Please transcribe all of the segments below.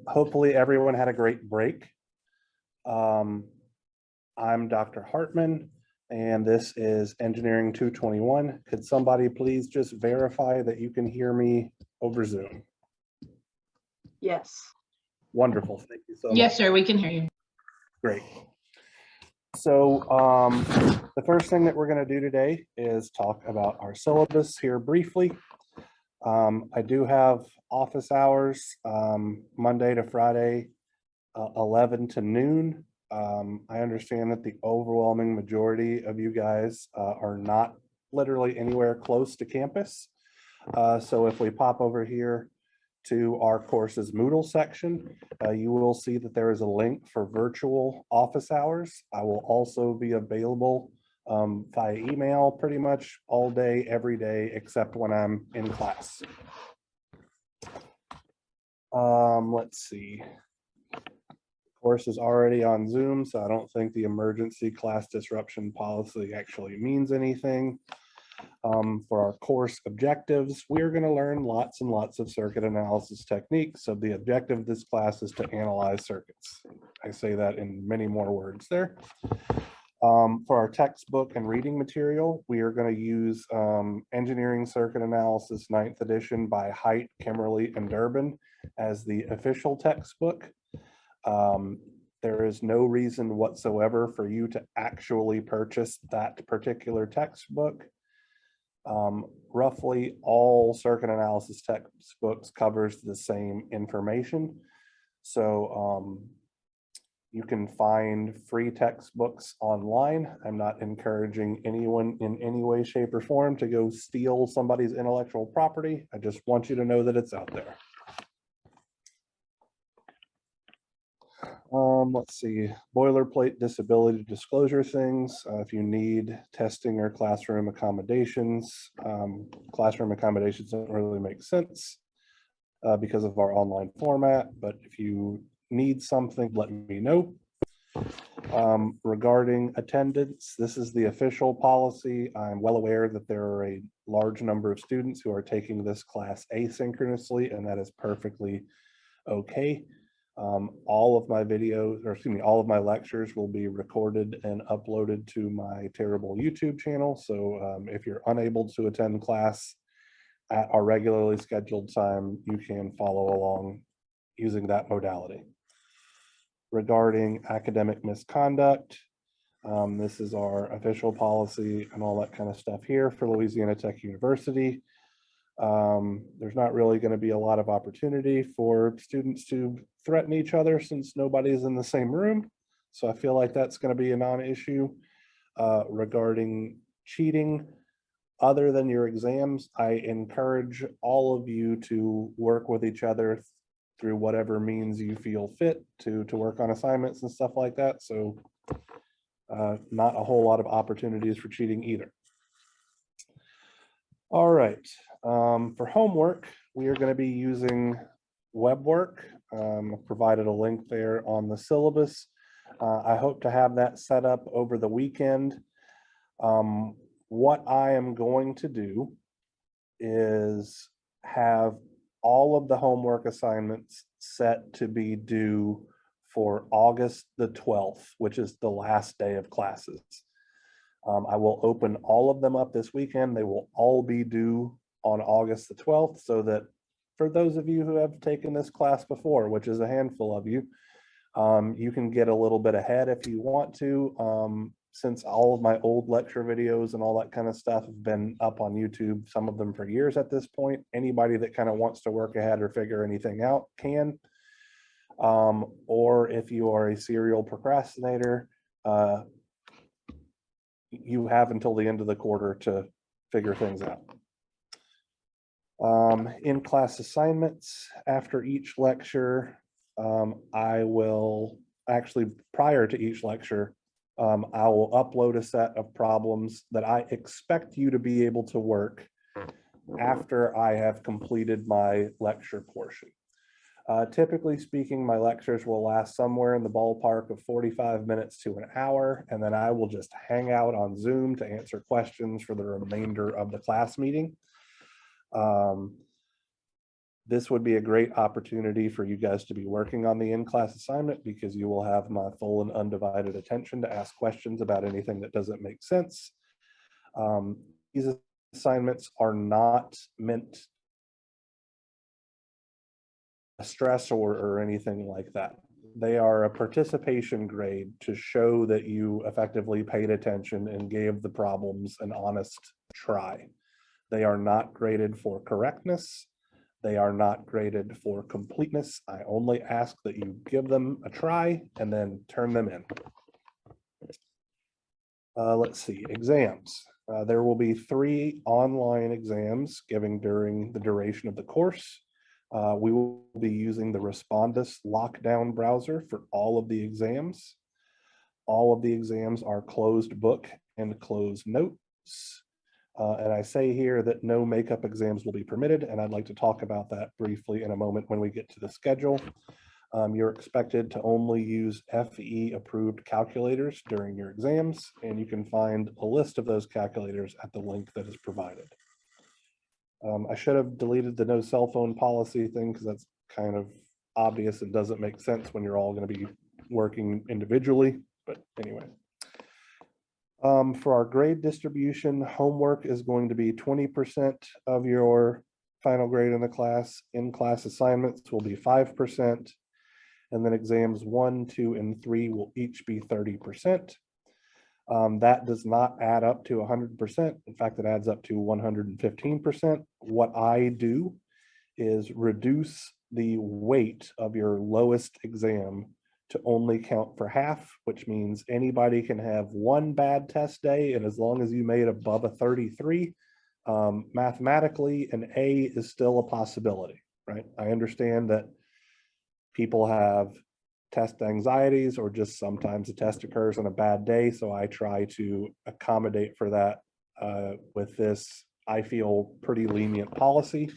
Hopefully everyone had a great break. I'm Dr. Hartman, and this is Engineering 221. Could somebody please just verify that you can hear me over Zoom? Yes. Wonderful. Thank you so much. Yes, sir, we can hear you. Great. So the first thing that we're going to do today is talk about our syllabus here briefly. I do have office hours Monday to Friday, 11 to noon. I understand that the overwhelming majority of you guys are not literally anywhere close to campus. So if we pop over here to our courses Moodle section, you will see that there is a link for virtual office hours. I will also be available via email pretty much all day, every day, except when I'm in class. Let's see. Course is already on Zoom, so I don't think the emergency class disruption policy actually means anything. For our course objectives, we are going to learn lots and lots of circuit analysis techniques. So the objective of this class is to analyze circuits. I say that in many more words there. For our textbook and reading material, we are going to use Engineering Circuit Analysis 9th edition by Height, Kimmerly, and Durbin as the official textbook. There is no reason whatsoever for you to actually purchase that particular textbook. Roughly all circuit analysis textbooks covers the same information. So you can find free textbooks online. I'm not encouraging anyone in any way, shape, or form to go steal somebody's intellectual property. I just want you to know that it's out there. Let's see, boilerplate disability disclosure things. If you need testing or classroom accommodations don't really make sense because of our online format, but if you need something, let me know. Regarding attendance, this is the official policy. I'm well aware that there are a large number of students who are taking this class asynchronously, and that is perfectly okay. All of my videos, or excuse me, all of my lectures will be recorded and uploaded to my terrible YouTube channel. So if you're unable to attend class at our regularly scheduled time, you can follow along using that modality. Regarding academic misconduct, this is our official policy and all that kind of stuff here for Louisiana Tech University. There's not really going to be a lot of opportunity for students to threaten each other since nobody's in the same room. So I feel like that's going to be a non-issue. Regarding cheating, other than your exams, I encourage all of you to work with each other through whatever means you feel fit to work on assignments and stuff like that. So not a whole lot of opportunities for cheating either. All right, for homework, we are going to be using WebWork. I've provided a link there on the syllabus. I hope to have that set up over the weekend. What I am going to do is have all of the homework assignments set to be due for August the 12th, which is the last day of classes. I will open all of them up this weekend. They will all be due on August the 12th, so that for those of you who have taken this class before, which is a handful of you, you can get a little bit ahead if you want to. Since all of my old lecture videos and all that kind of stuff have been up on YouTube, some of them for years at this point, anybody that kind of wants to work ahead or figure anything out can. Or if you are a serial procrastinator, you have until the end of the quarter to figure things out. In-class assignments after each lecture, I will actually, prior to each lecture, I will upload a set of problems that I expect you to be able to work after I have completed my lecture portion. Typically speaking, my lectures will last somewhere in the ballpark of 45 minutes to an hour, and then I will just hang out on Zoom to answer questions for the remainder of the class meeting. This would be a great opportunity for you guys to be working on the in-class assignment because you will have my full and undivided attention to ask questions about anything that doesn't make sense. These assignments are not meant to stress or anything like that. They are a participation grade to show that you effectively paid attention and gave the problems an honest try. They are not graded for correctness. They are not graded for completeness. I only ask that you give them a try and then turn them in. Let's see, exams. There will be 3 online exams given during the duration of the course. We will be using the Respondus lockdown browser for all of the exams. All of the exams are closed book and closed notes. And I say here that no makeup exams will be permitted, and I'd like to talk about that briefly in a moment when we get to the schedule. You're expected to only use FE approved calculators during your exams, and you can find a list of those calculators at the link that is provided. I should have deleted the no cell phone policy thing because that's kind of obvious and doesn't make sense when you're all going to be working individually, but anyway. For our grade distribution, homework is going to be 20% of your final grade in the class. In-class assignments will be 5%. And then exams 1, 2, and 3 will each be 30%. That does not add up to 100%. In fact, it adds up to 115%. What I do is reduce the weight of your lowest exam to only count for half, which means anybody can have one bad test day, and as long as you made above a 33, mathematically an A is still a possibility, right? I understand that people have test anxieties or just sometimes a test occurs on a bad day, so I try to accommodate for that with this, I feel, pretty lenient policy.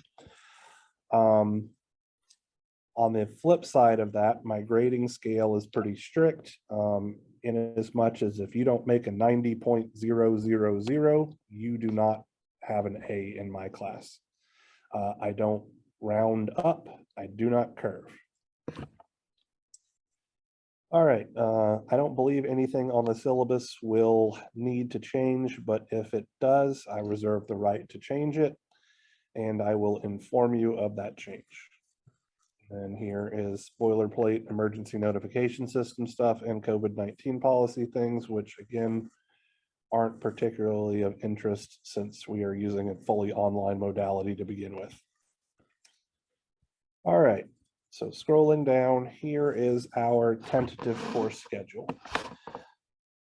On the flip side of that, my grading scale is pretty strict in as much as if you don't make a 90.000, you do not have an A in my class. I don't round up, I do not curve. All right, I don't believe anything on the syllabus will need to change, but if it does, I reserve the right to change it, and I will inform you of that change. And here is boilerplate emergency notification system stuff and COVID-19 policy things, which again, aren't particularly of interest since we are using a fully online modality to begin with. All right, so scrolling down, here is our tentative course schedule.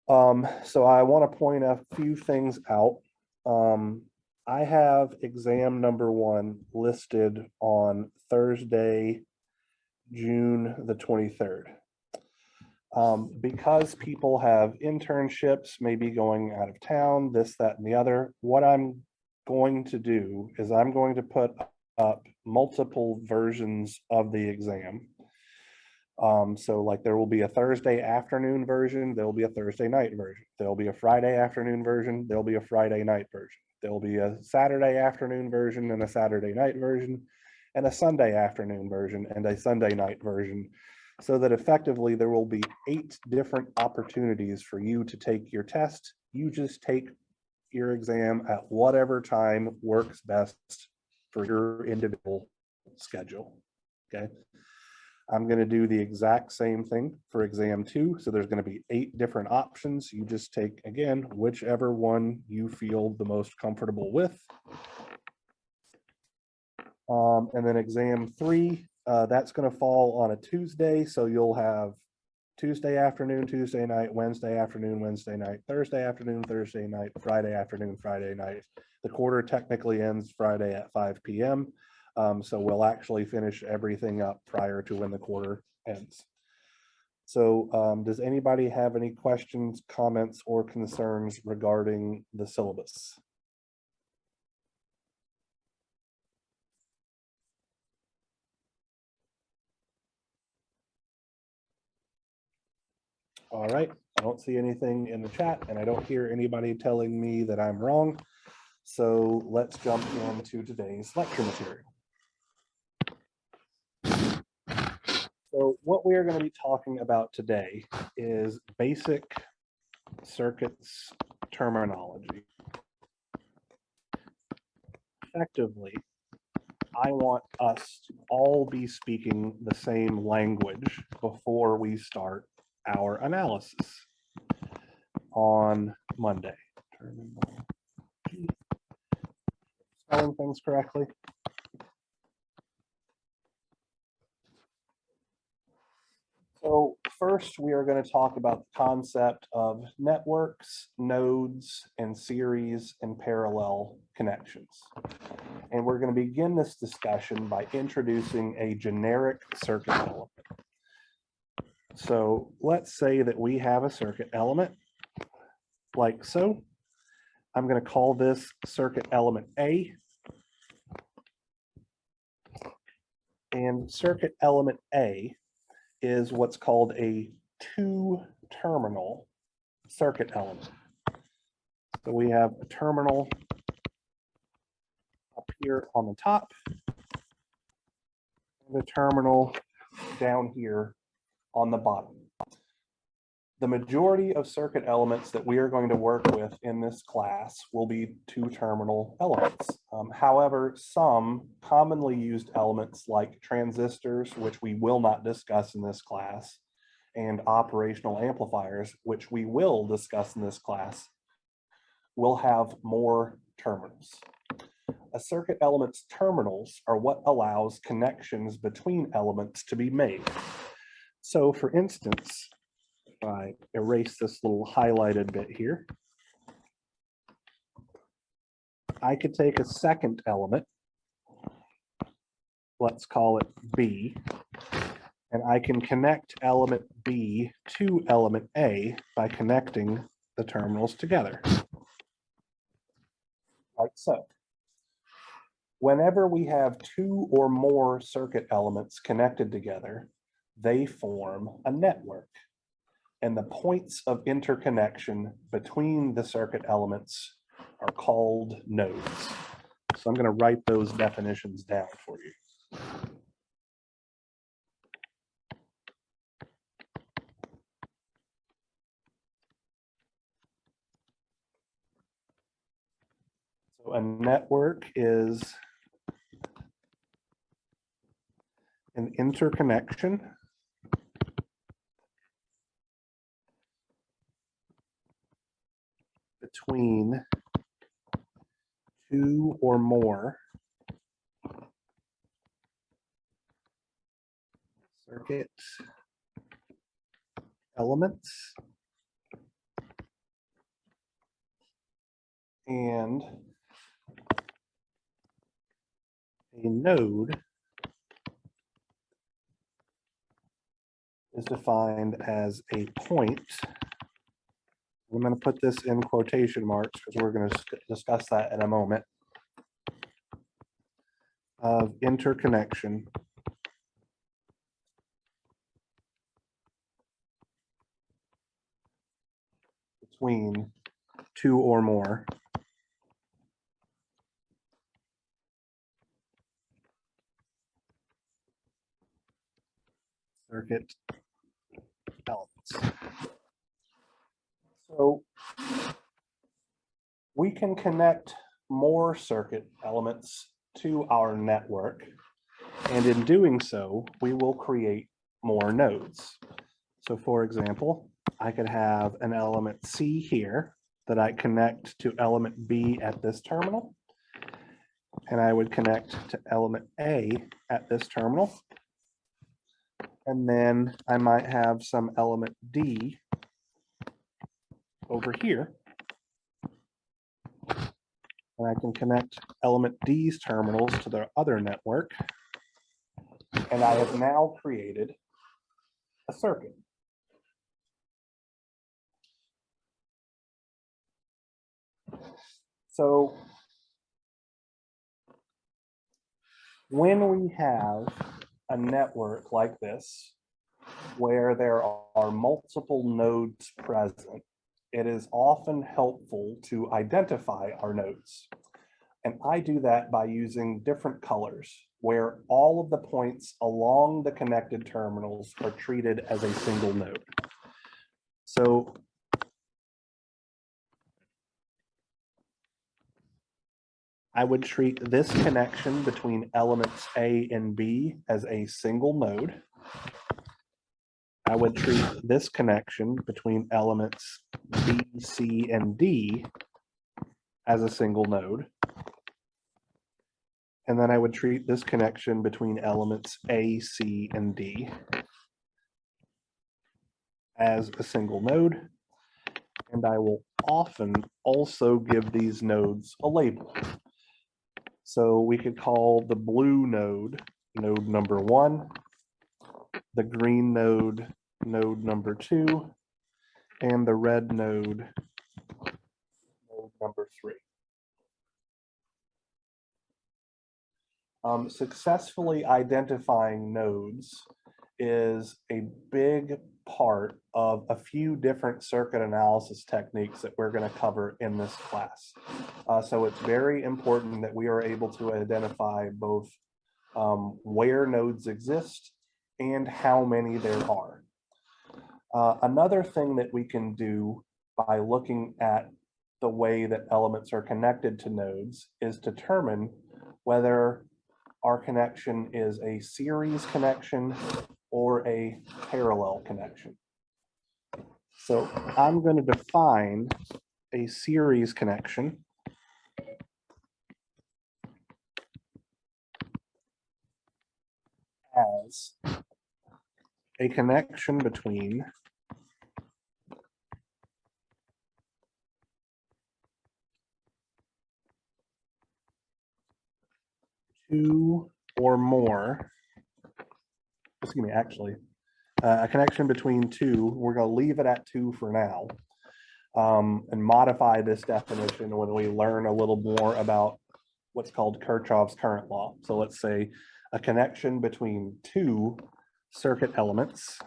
So I want to point a few things out. I have exam number 1 listed on Thursday, June the 23rd. Because people have internships, maybe going out of town, this, that, and the other, what I'm going to do is I'm going to put up multiple versions of the exam. So like there will be a Thursday afternoon version, there will be a Thursday night version, there'll be a Friday afternoon version, there'll be a Friday night version, there'll be a Saturday afternoon version and a Saturday night version, and a Sunday afternoon version and a Sunday night version, so that effectively there will be 8 different opportunities for you to take your test. You just take your exam at whatever time works best for your individual schedule, okay? I'm going to do the exact same thing for exam 2. So there's going to be 8 different options. You just take, again, whichever one you feel the most comfortable with. And then exam 3, that's going to fall on a Tuesday. So you'll have Tuesday afternoon, Tuesday night, Wednesday afternoon, Wednesday night, Thursday afternoon, Thursday night, Friday afternoon, Friday night. The quarter technically ends Friday at 5 p.m. So we'll actually finish everything up prior to when the quarter ends. So does anybody have any questions, comments, or concerns regarding the syllabus? All right, I don't see anything in the chat and I don't hear anybody telling me that I'm wrong. So let's jump into today's lecture material. So what we are going to be talking about today is basic circuits terminology. Effectively, I want us to all be speaking the same language before we start our analysis on Monday. Spelling things correctly. So first, we are going to talk about the concept of networks, nodes, and series and parallel connections. And we're going to begin this discussion by introducing a generic circuit element. So let's say that we have a circuit element like so. I'm going to call this circuit element A. And circuit element A is what's called a two-terminal circuit element. So we have a terminal up here on the top and a terminal down here on the bottom. The majority of circuit elements that we are going to work with in this class will be two-terminal elements. However, some commonly used elements like transistors, which we will not discuss in this class, and operational amplifiers, which we will discuss in this class, will have more terminals. A circuit element's terminals are what allows connections between elements to be made. So for instance, if I erase this little highlighted bit here, I could take a second element, let's call it B, and I can connect element B to element A by connecting the terminals together, like so. Whenever we have two or more circuit elements connected together, they form a network. And the points of interconnection between the circuit elements are called nodes. So I'm going to write those definitions down for you. So a network is an interconnection between two or more circuit elements and a node is defined as a point. I'm going to put this in quotation marks because we're going to discuss that in a moment, of interconnection between two or more circuit elements. So we can connect more circuit elements to our network, and in doing so, we will create more nodes. So for example, I could have an element C here that I connect to element B at this terminal, and I would connect to element A at this terminal. And then I might have some element D over here. And I can connect element D's terminals to their other network. And I have now created a circuit. So when we have a network like this, where there are multiple nodes present, it is often helpful to identify our nodes. And I do that by using different colors. where all of the points along the connected terminals are treated as a single node. So I would treat this connection between elements A and B as a single node. I would treat this connection between elements B, C, and D as a single node. And then I would treat this connection between elements A, C, and D as a single node. And I will often also give these nodes a label. So we could call the blue node, node number 1, the green node, node number 2, and the red node, node number 3. Successfully identifying nodes is a big part of a few different circuit analysis techniques that we're going to cover in this class. So it's very important that we are able to identify both where nodes exist and how many there are. Another thing that we can do by looking at the way that elements are connected to nodes is determine whether our connection is a series connection or a parallel connection. So I'm going to define a series connection as a connection between two or more, excuse me, actually, a connection between two, we're going to leave it at 2 for now, and modify this definition when we learn a little more about what's called Kirchhoff's current law. So let's say a connection between 2 circuit elements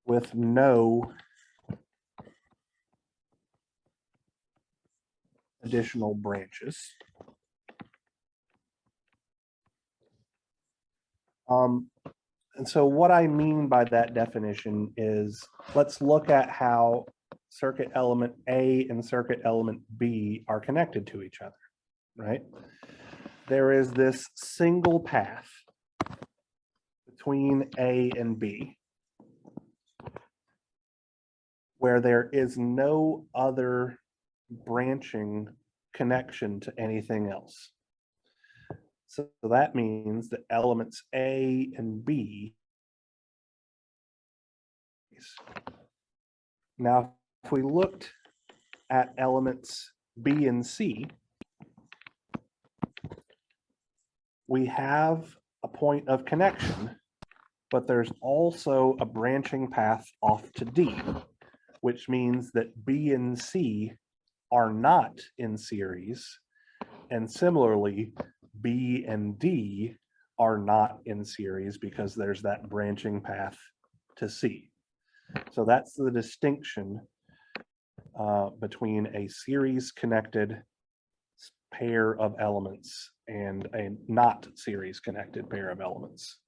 with no additional branches. And so what I mean by that definition is, let's look at how circuit element A and circuit element B are connected to each other, right? There is this single path between A and B where there is no other branching connection to anything else. So that means that elements A and B. Now, if we looked at elements B and C, we have a point of connection, but there's also a branching path off to D, which means that B and C are not in series, and similarly, B and D are not in series because there's that branching path to C. So that's the distinction between a series connected pair of elements and a not series connected pair of elements.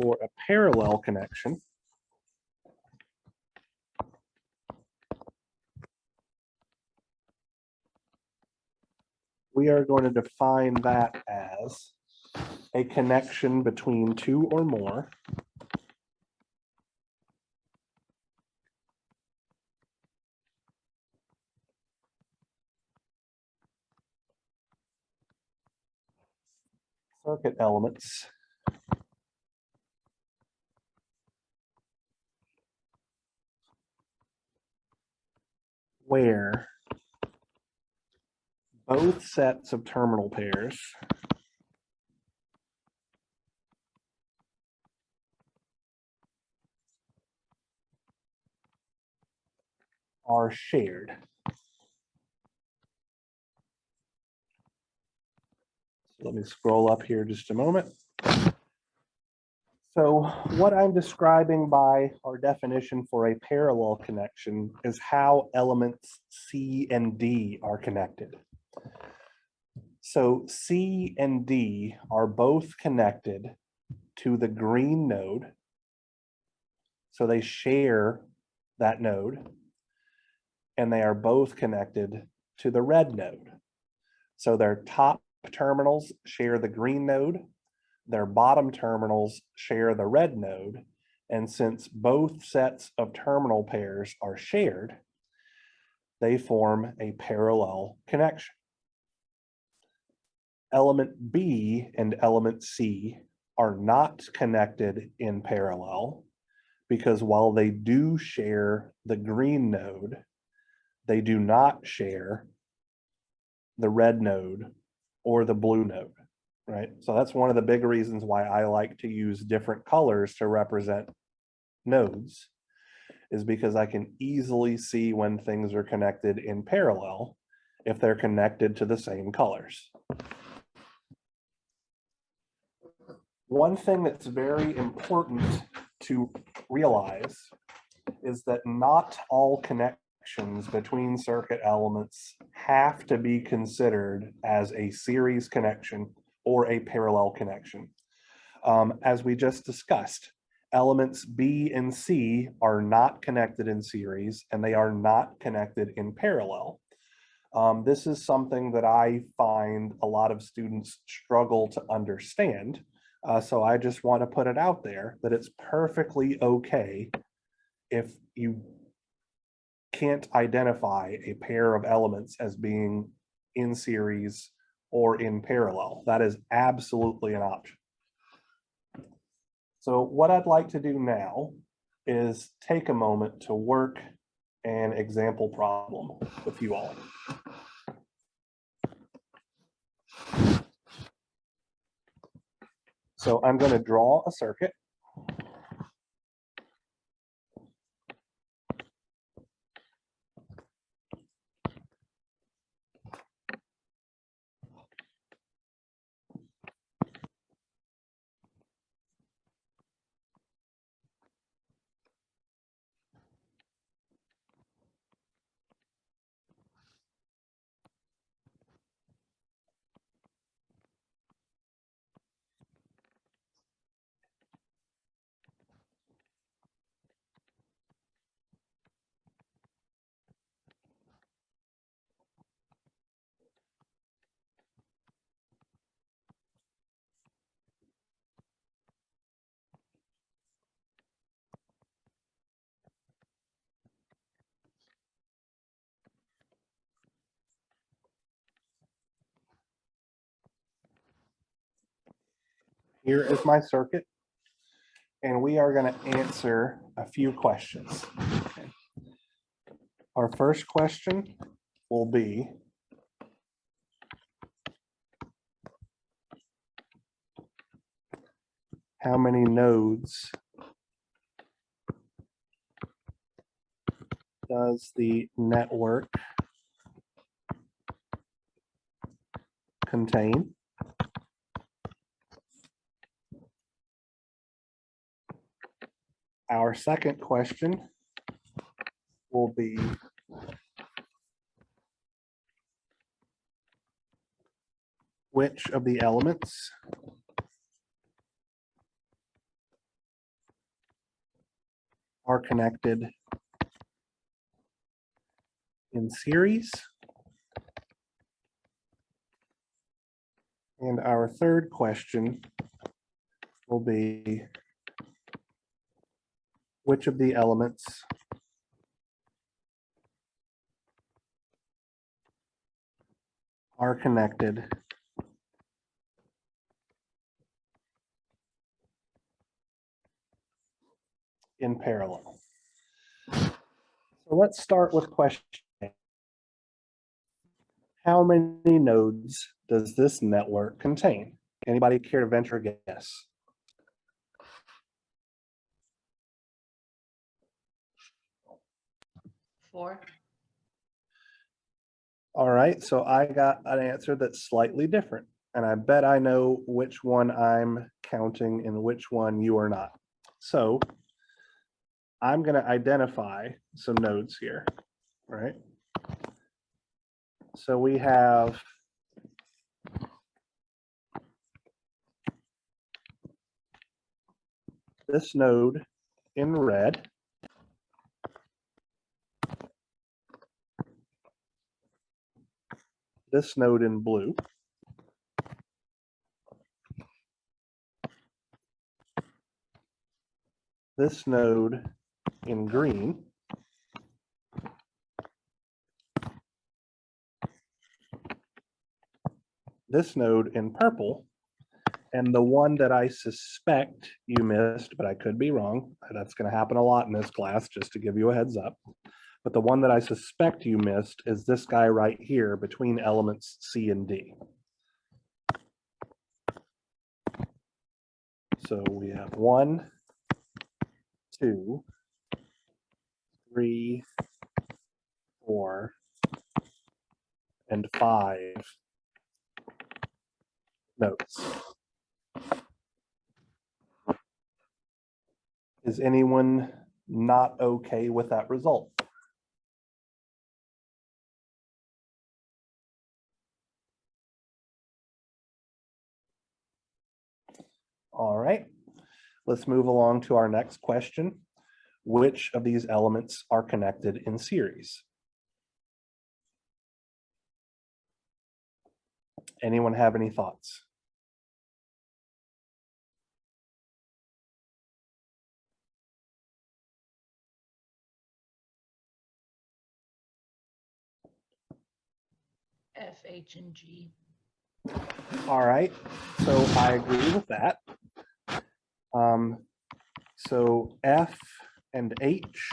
For a parallel connection, we are going to define that as a connection between 2 or more circuit elements where both sets of terminal pairs are shared. So let me scroll up here just a moment. So what I'm describing by our definition for a parallel connection is how elements C and D are connected. So C and D are both connected to the green node. So they share that node, and they are both connected to the red node. So their top terminals share the green node, their bottom terminals share the red node, and since both sets of terminal pairs are shared, they form a parallel connection. Element B and element C are not connected in parallel because while they do share the green node, they do not share the red node or the blue node, right? So that's one of the big reasons why I like to use different colors to represent nodes, is because I can easily see when things are connected in parallel if they're connected to the same colors. One thing that's very important to realize is that not all connections between circuit elements have to be considered as a series connection or a parallel connection. As we just discussed, elements B and C are not connected in series and they are not connected in parallel. This is something that I find a lot of students struggle to understand. So I just want to put it out there that it's perfectly okay if you can't identify a pair of elements as being in series or in parallel. That is absolutely an option. So what I'd like to do now is take a moment to work an example problem with you all. So I'm going to draw a circuit. Here is my circuit, and we are going to answer a few questions. Our first question will be, how many nodes does the network contain? Our second question will be, which of the elements are connected in series? And our third question will be, which of the elements are connected in parallel? So let's start with question A. How many nodes does this network contain? Anybody care to venture a guess? Four. All right, so I got an answer that's slightly different. and I bet I know which one I'm counting and which one you are not. So I'm going to identify some nodes here, right? So we have this node in red. This node in blue. This node in green. This node in purple. And the one that I suspect you missed, but I could be wrong. That's going to happen a lot in this class, just to give you a heads up. But the one that I suspect you missed is this guy right here between elements C and D. So we have 1, 2, 3, 4, and 5 nodes. Is anyone not okay with that result? All right, let's move along to our next question. Which of these elements are connected in series? Anyone have any thoughts? F, H, and G. All right, so I agree with that. So F and H,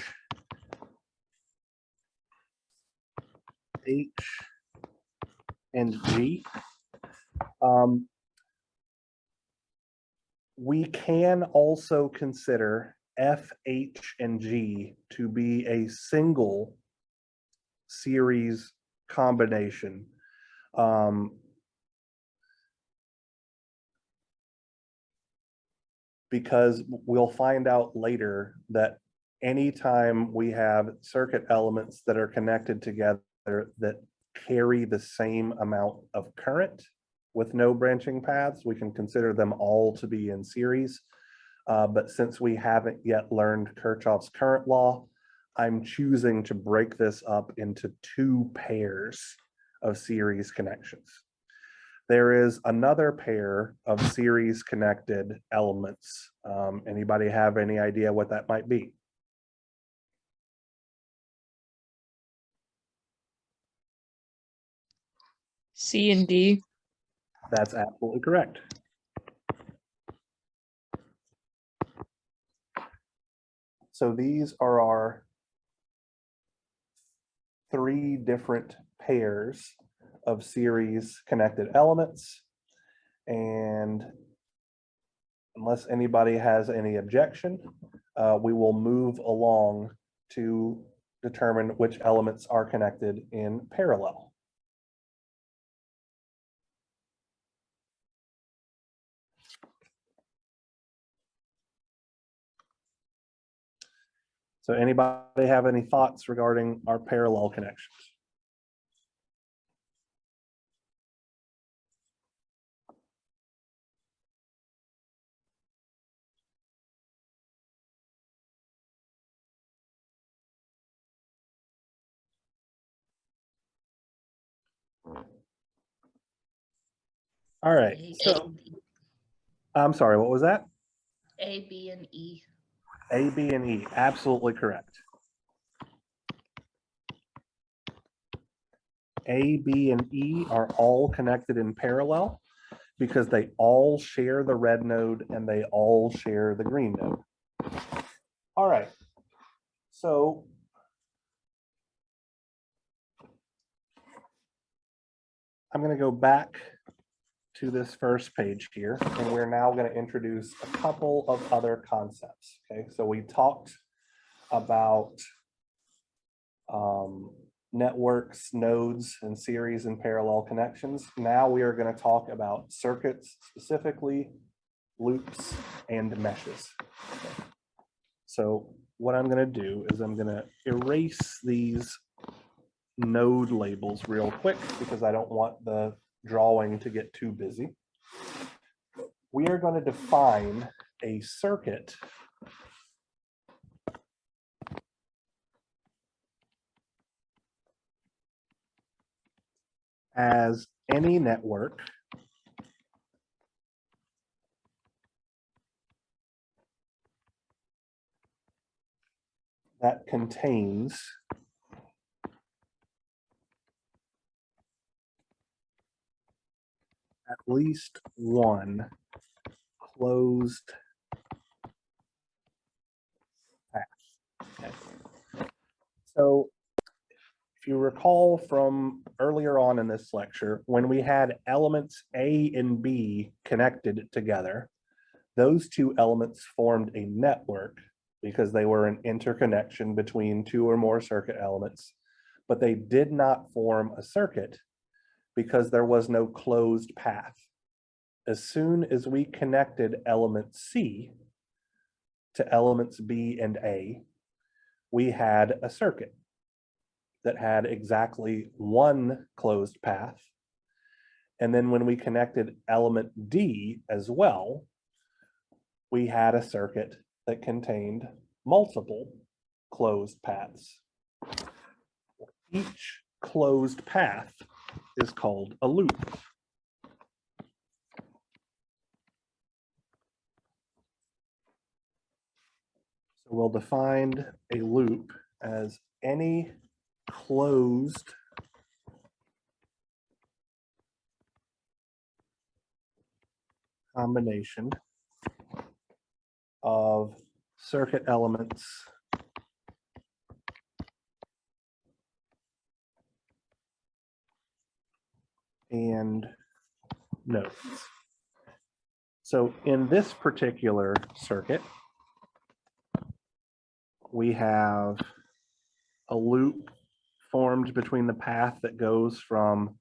and G. We can also consider F, H, and G to be a single series combination. Because we'll find out later that anytime we have circuit elements that are connected together that carry the same amount of current with no branching paths, we can consider them all to be in series. But since we haven't yet learned Kirchhoff's current law, I'm choosing to break this up into 2 pairs of series connections. There is another pair of series connected elements. Anybody have any idea what that might be? C and D. That's absolutely correct. So these are our 3 different pairs of series connected elements. And unless anybody has any objection, we will move along to determine which elements are connected in parallel. So anybody have any thoughts regarding our parallel connections? All right, A, so I'm sorry, what was that? A, B, and E. A, B, and E, absolutely correct. A, B, and E are all connected in parallel because they all share the red node and they all share the green node. All right, so I'm going to go back to this first page here, and we're now going to introduce a couple of other concepts. Okay, so we talked about networks, nodes, and series and parallel connections. Now we are going to talk about circuits, specifically loops and meshes. So what I'm going to do is I'm going to erase these node labels real quick because I don't want the drawing to get too busy. We are going to define a circuit as any network that contains at least one closed path. Okay. So if you recall from earlier on in this lecture, when we had elements A and B connected together, those two elements formed a network because they were an interconnection between two or more circuit elements, but they did not form a circuit because there was no closed path. As soon as we connected element C to elements B and A, we had a circuit that had exactly one closed path. And then when we connected element D as well, we had a circuit that contained multiple closed paths. Each closed path is called a loop. So we'll define a loop as any closed combination of circuit elements and nodes. So in this particular circuit, we have a loop formed between the path that goes from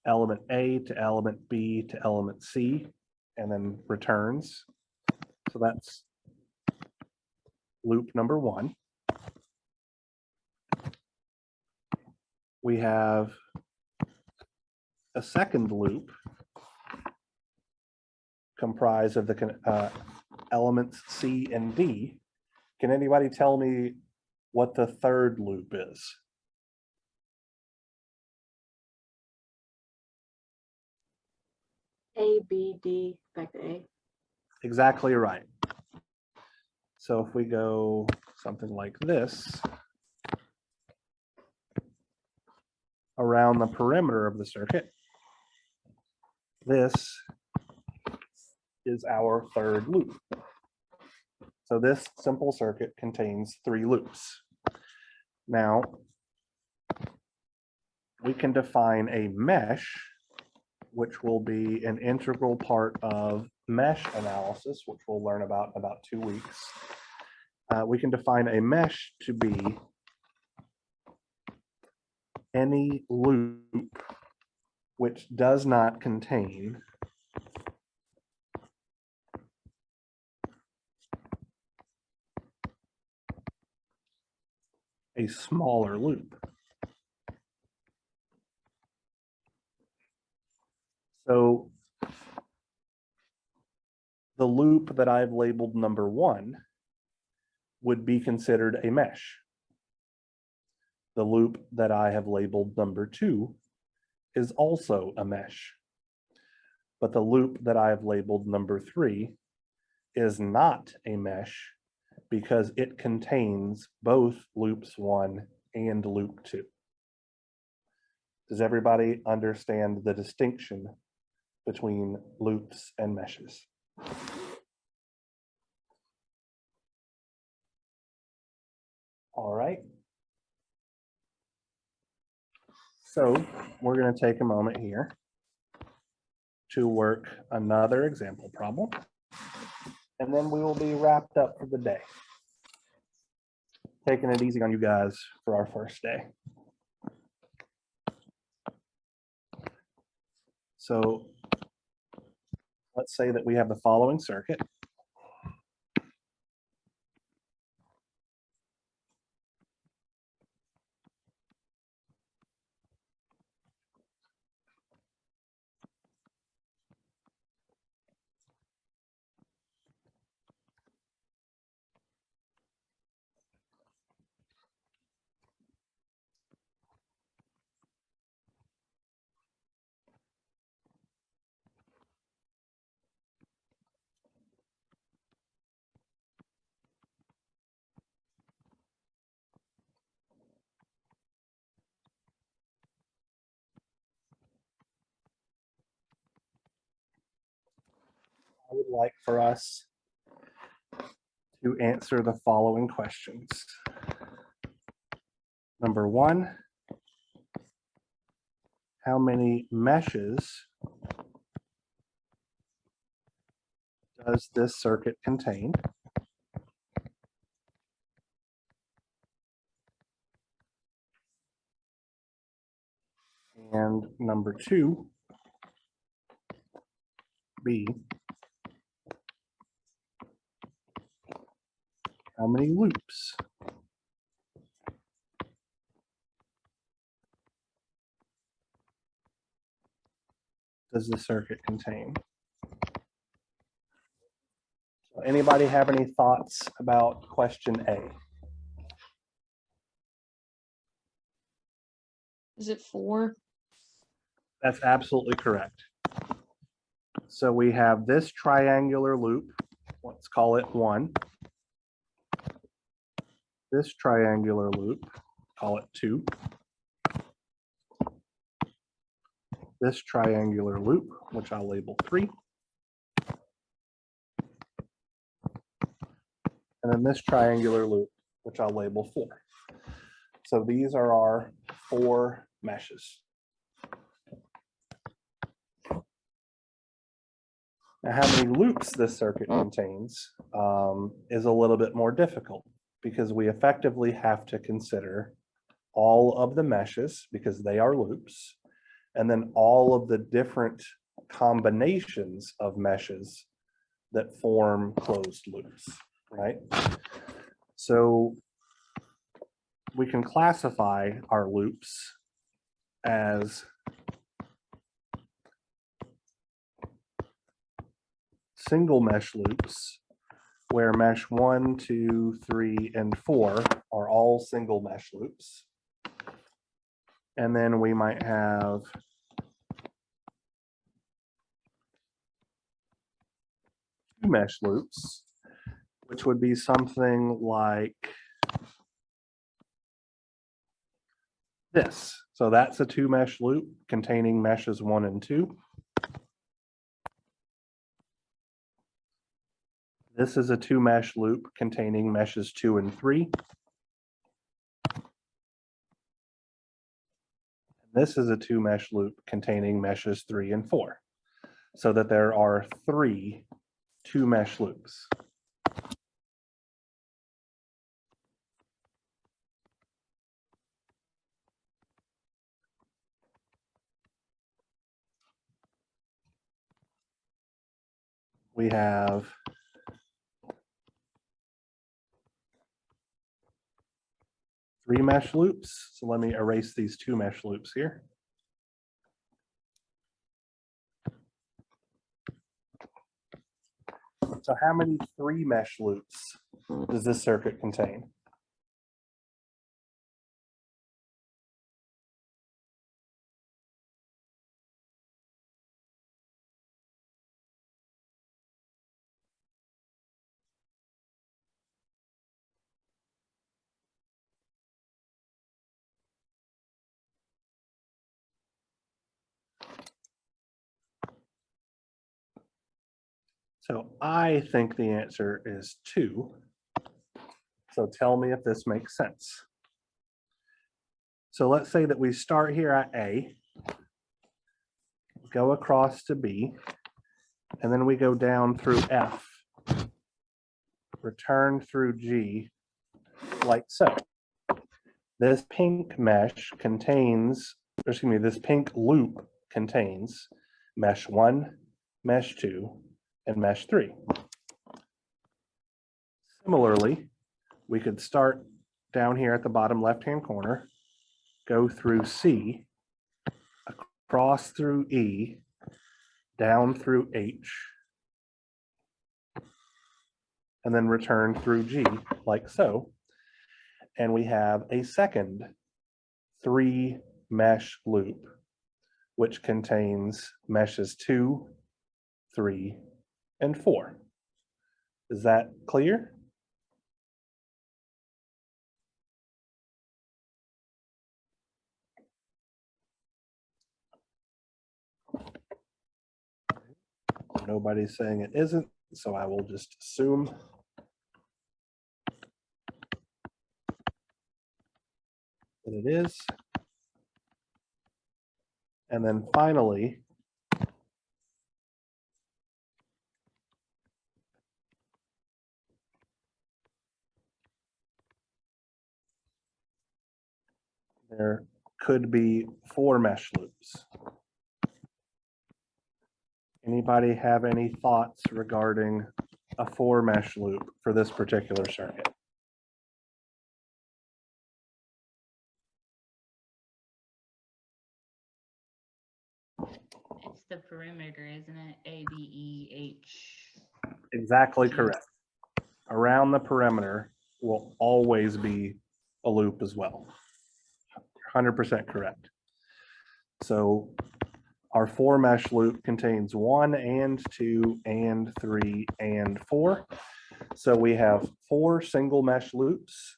element A to element B to element C and then returns. So that's loop number one. We have a second loop comprised of the elements C and D. Can anybody tell me what the third loop is? A, B, D, back to A. Exactly right. So if we go something like this, around the perimeter of the circuit, this is our third loop. So this simple circuit contains three loops. Now, we can define a mesh, which will be an integral part of mesh analysis, which we'll learn about in about 2 weeks. We can define a mesh to be any loop which does not contain a smaller loop. So the loop that I've labeled number one would be considered a mesh. The loop that I have labeled number two is also a mesh. But the loop that I have labeled number three is not a mesh because it contains both loops one and loop two. Does everybody understand the distinction between loops and meshes? All right. So we're going to take a moment here to work another example problem, and then we will be wrapped up for the day. Taking it easy on you guys for our first day. So let's say that we have the following circuit. I would like for us to answer the following questions. Number one, how many meshes does this circuit contain? And number two, B, how many loops does the circuit contain? So anybody have any thoughts about question A? Is it 4? That's absolutely correct. So we have this triangular loop, let's call it 1. This triangular loop, call it 2. This triangular loop, which I'll label 3. And then this triangular loop, which I'll label 4. So these are our 4 meshes. Now, how many loops this circuit contains is a little bit more difficult because we effectively have to consider all of the meshes because they are loops, and then all of the different combinations of meshes that form closed loops, right? So we can classify our loops as single mesh loops, where mesh 1, 2, 3, and 4 are all single mesh loops. And then we might have two mesh loops, which would be something like this. So that's a 2 mesh loop containing meshes 1 and 2. This is a 2 mesh loop containing meshes 2 and 3. This is a 2 mesh loop containing meshes 3 and 4. So that there are 3 2 mesh loops. We have three mesh loops. So let me erase these 2 mesh loops here. So how many 3 mesh loops does this circuit contain? So I think the answer is 2. So tell me if this makes sense. So let's say that we start here at A, go across to B, and then we go down through F, return through G, like so. This pink mesh contains, or excuse me, this pink loop contains mesh 1, mesh 2, and mesh 3. Similarly, we could start down here at the bottom left-hand corner, go through C, across through E, down through H, and then return through G, like so. And we have a second 3-mesh loop, which contains meshes 2, 3, and 4. Is that clear? Nobody's saying it isn't, so I will just assume. That it is. And then finally, there could be 4 mesh loops. Anybody have any thoughts regarding a 4-mesh loop for this particular circuit? It's the perimeter, isn't it? A, B, E, H. Exactly correct. Around the perimeter will always be a loop as well. 100% correct. So our 4-mesh loop contains 1 and 2 and 3 and 4. So we have 4 single mesh loops,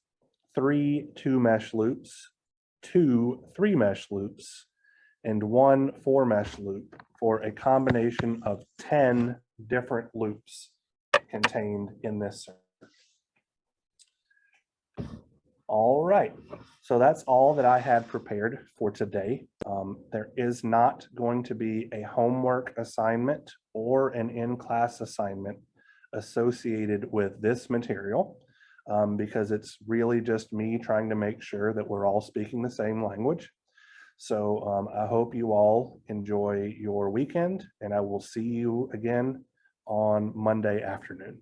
3 2-mesh loops, 2 3-mesh loops, and 1 4-mesh loop for a combination of 10 different loops contained in this circuit. All right, so that's all that I had prepared for today. There is not going to be a homework assignment or an in-class assignment associated with this material because it's really just me trying to make sure that we're all speaking the same language. So I hope you all enjoy your weekend, and I will see you again on Monday afternoon.